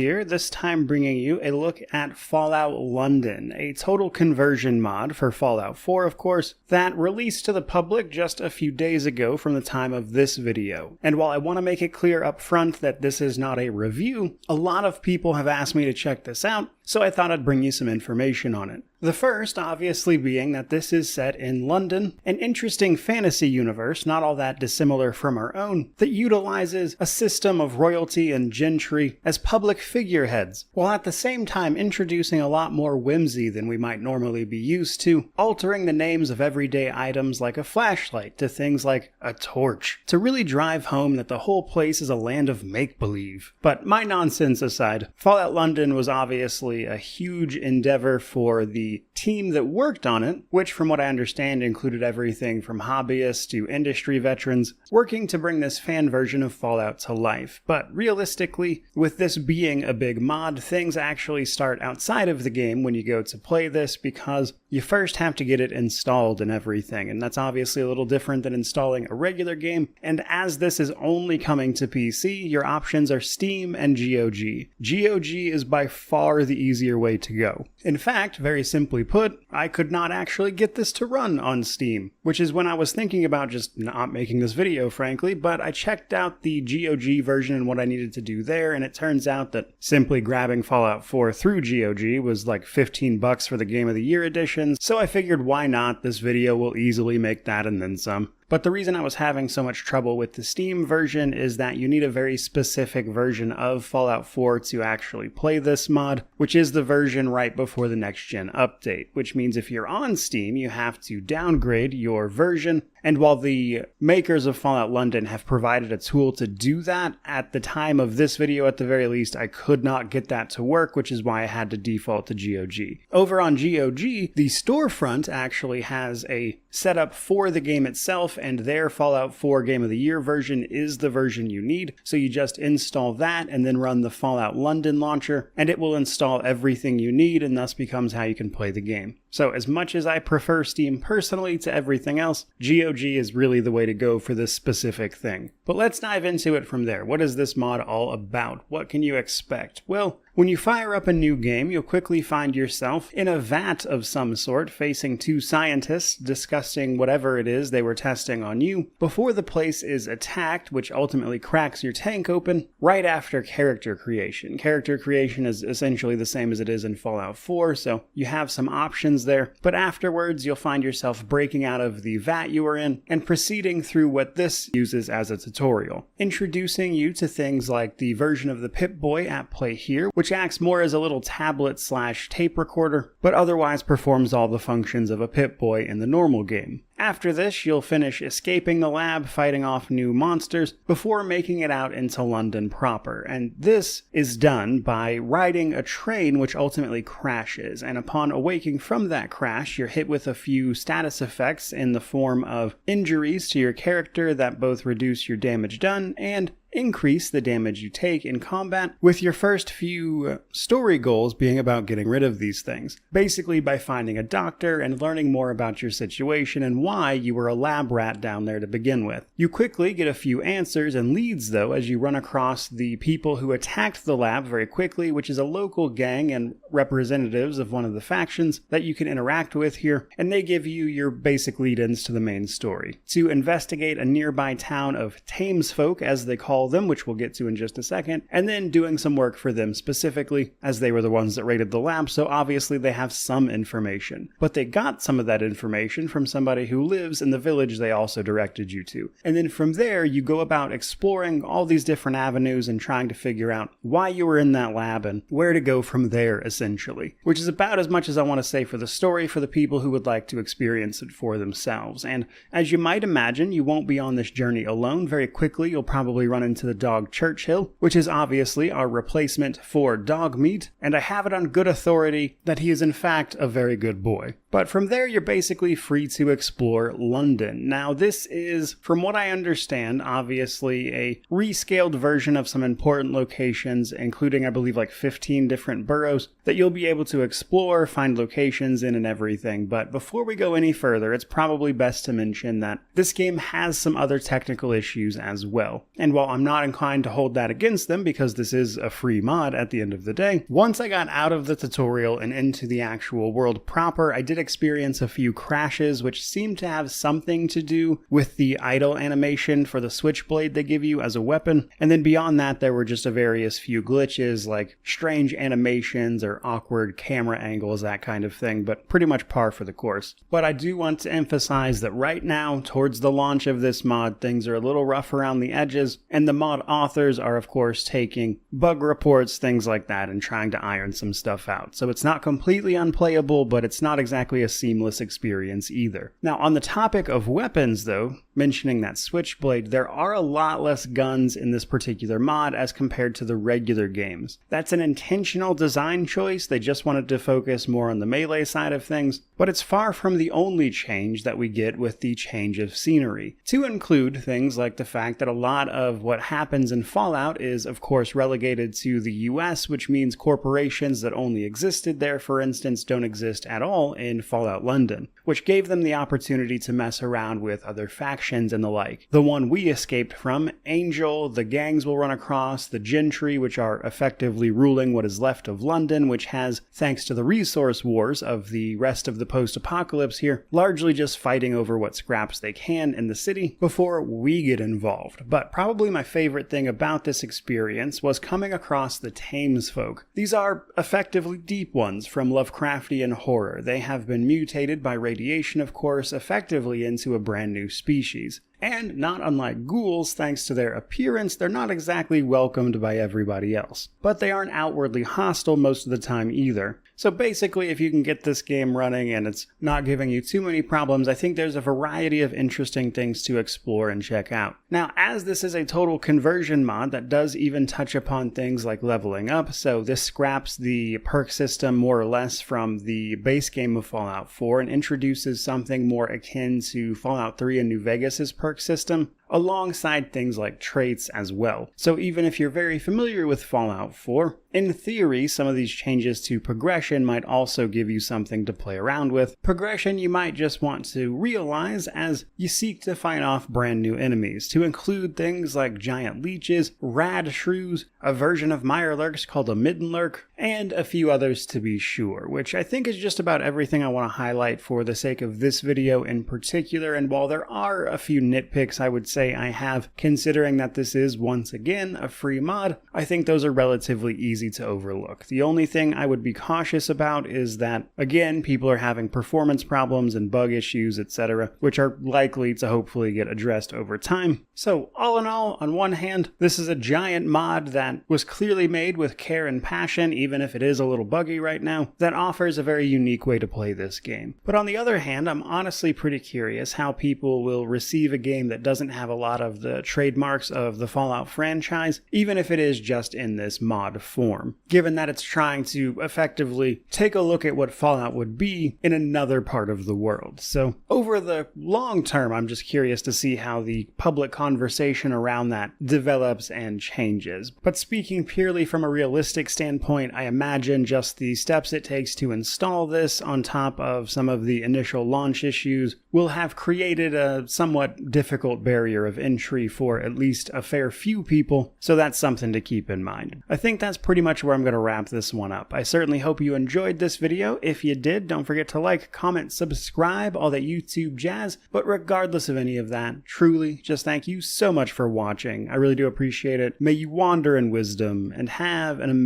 Here, this time bringing you a look at Fallout London, a total conversion mod for Fallout 4, of course, that released to the public just a few days ago from the time of this video. And while I want to make it clear up front that this is not a review, a lot of people have asked me to check this out, so I thought I'd bring you some information on it. The first, obviously, being that this is set in London, an interesting fantasy universe, not all that dissimilar from our own, that utilizes a system of royalty and gentry as public figureheads, while at the same time introducing a lot more whimsy than we might normally be used to, altering the names of everyday items like a flashlight to things like a torch, to really drive home that the whole place is a land of make-believe. But my nonsense aside, Fallout London was obviously a huge endeavor for the team that worked on it, which from what I understand included everything from hobbyists to industry veterans, working to bring this fan version of Fallout to life. But realistically, with this being a big mod, things actually start outside of the game when you go to play this, because you first have to get it installed and everything, and that's obviously a little different than installing a regular game, and as this is only coming to PC, your options are Steam and GOG. GOG is by far the easier way to go. In fact, very simply put, I could not actually get this to run on Steam, which is when I was thinking about just not making this video, frankly, but I checked out the GOG version and what I needed to do there, and it turns out that simply grabbing Fallout 4 through GOG was like $15 for the Game of the Year edition, so I figured why not, this video will easily make that and then some. But the reason I was having so much trouble with the Steam version is that you need a very specific version of Fallout 4 to actually play this mod, which is the version right before the next-gen update, which means if you're on Steam, you have to downgrade your version. And while the makers of Fallout London have provided a tool to do that, at the time of this video at the very least, I could not get that to work, which is why I had to default to GOG. Over on GOG, the storefront actually has a setup for the game itself, and their Fallout 4 Game of the Year version is the version you need, so you just install that and then run the Fallout London launcher, and it will install everything you need, and thus becomes how you can play the game. So as much as I prefer Steam personally to everything else, GOG is really the way to go for this specific thing. But let's dive into it from there. What is this mod all about? What can you expect? Well, when you fire up a new game, you'll quickly find yourself in a vat of some sort, facing two scientists discussing whatever it is they were testing on you, before the place is attacked, which ultimately cracks your tank open, right after character creation. Character creation is essentially the same as it is in Fallout 4, so you have some options there, but afterwards you'll find yourself breaking out of the vat you were in and proceeding through what this uses as a tutorial, introducing you to things like the version of the Pip-Boy at play here, which acts more as a little tablet/tape recorder, but otherwise performs all the functions of a Pip-Boy in the normal game. After this, you'll finish escaping the lab, fighting off new monsters, before making it out into London proper. And this is done by riding a train which ultimately crashes, and upon awaking from that crash, you're hit with a few status effects in the form of injuries to your character that both reduce your damage done and increase the damage you take in combat, with your first few story goals being about getting rid of these things. Basically by finding a doctor and learning more about your situation and why you were a lab rat down there to begin with. You quickly get a few answers and leads though as you run across the people who attacked the lab very quickly, which is a local gang and representatives of one of the factions that you can interact with here, and they give you your basic lead-ins to the main story. To investigate a nearby town of Thamesfolk, as they call them, which we'll get to in just a second, and then doing some work for them specifically, as they were the ones that raided the lab, so obviously they have some information. But they got some of that information from somebody who lives in the village they also directed you to. And then from there, you go about exploring all these different avenues and trying to figure out why you were in that lab and where to go from there, essentially. Which is about as much as I want to say for the story for the people who would like to experience it for themselves. And as you might imagine, you won't be on this journey alone. Very quickly, you'll probably run into the dog Churchill, which is obviously our replacement for Dogmeat, and I have it on good authority that he is in fact a very good boy. But from there, you're basically free to explore London. Now, this is, from what I understand, obviously a rescaled version of some important locations, including, I believe, like 15 different boroughs that you'll be able to explore, find locations in, and everything. But before we go any further, it's probably best to mention that this game has some other technical issues as well. And while I'm I'm not inclined to hold that against them because this is a free mod at the end of the day. Once I got out of the tutorial and into the actual world proper, I did experience a few crashes, which seemed to have something to do with the idle animation for the switchblade they give you as a weapon. And then beyond that, there were just a various few glitches like strange animations or awkward camera angles, that kind of thing, but pretty much par for the course. But I do want to emphasize that right now, towards the launch of this mod, things are a little rough around the edges, and the mod authors are of course taking bug reports, things like that, and trying to iron some stuff out. So it's not completely unplayable, but it's not exactly a seamless experience either. Now, on the topic of weapons though, mentioning that switchblade, there are a lot less guns in this particular mod as compared to the regular games. That's an intentional design choice. They just wanted to focus more on the melee side of things, but it's far from the only change that we get with the change of scenery. To include things like the fact that a lot of what happens in Fallout is of course relegated to the US, which means corporations that only existed there, for instance, don't exist at all in Fallout London, which gave them the opportunity to mess around with other factions and the like. The one we escaped from, Angel, the gangs will run across, the gentry, which are effectively ruling what is left of London, which has, thanks to the resource wars of the rest of the post-apocalypse here, largely just fighting over what scraps they can in the city before we get involved. But probably my favorite thing about this experience was coming across the Thames folk. These are effectively deep ones from Lovecraftian horror. They have been mutated by radiation, of course, effectively into a brand new species. And not unlike ghouls, thanks to their appearance, they're not exactly welcomed by everybody else. But they aren't outwardly hostile most of the time either. So basically, if you can get this game running and it's not giving you too many problems, I think there's a variety of interesting things to explore and check out. Now, as this is a total conversion mod that does even touch upon things like leveling up, so this scraps the perk system more or less from the base game of Fallout 4 and introduces something more akin to Fallout 3 and New Vegas's perk system, alongside things like traits as well. So even if you're very familiar with Fallout 4, in theory, some of these changes to progression might also give you something to play around with. Progression you might just want to realize as you seek to fight off brand new enemies, to include things like giant leeches, rad shrews, a version of Mirelurks called a Middenlurk, and a few others to be sure, which I think is just about everything I want to highlight for the sake of this video in particular. And while there are a few nitpicks I would say I have, considering that this is once again a free mod, I think those are relatively easy to overlook. The only thing I would be cautious about is that, again, people are having performance problems and bug issues, etc., which are likely to hopefully get addressed over time. So all in all, on one hand, this is a giant mod that was clearly made with care and passion, even if it is a little buggy right now, that offers a very unique way to play this game. But on the other hand, I'm honestly pretty curious how people will receive a game that doesn't have a lot of the trademarks of the Fallout franchise, even if it is just in this mod form, given that it's trying to effectively take a look at what Fallout would be in another part of the world. So over the long term, I'm just curious to see how the public conversation around that develops and changes. But speaking purely from a realistic standpoint, I imagine just the steps it takes to install this on top of some of the initial launch issues will have created a somewhat difficult barrier of entry for at least a fair few people, so that's something to keep in mind. I think that's pretty much where I'm going to wrap this one up. I certainly hope you enjoyed this video. If you did, don't forget to like, comment, subscribe, all that YouTube jazz. But regardless of any of that, truly, just thank you so much for watching. I really do appreciate it. May you wander in wisdom and have an amazing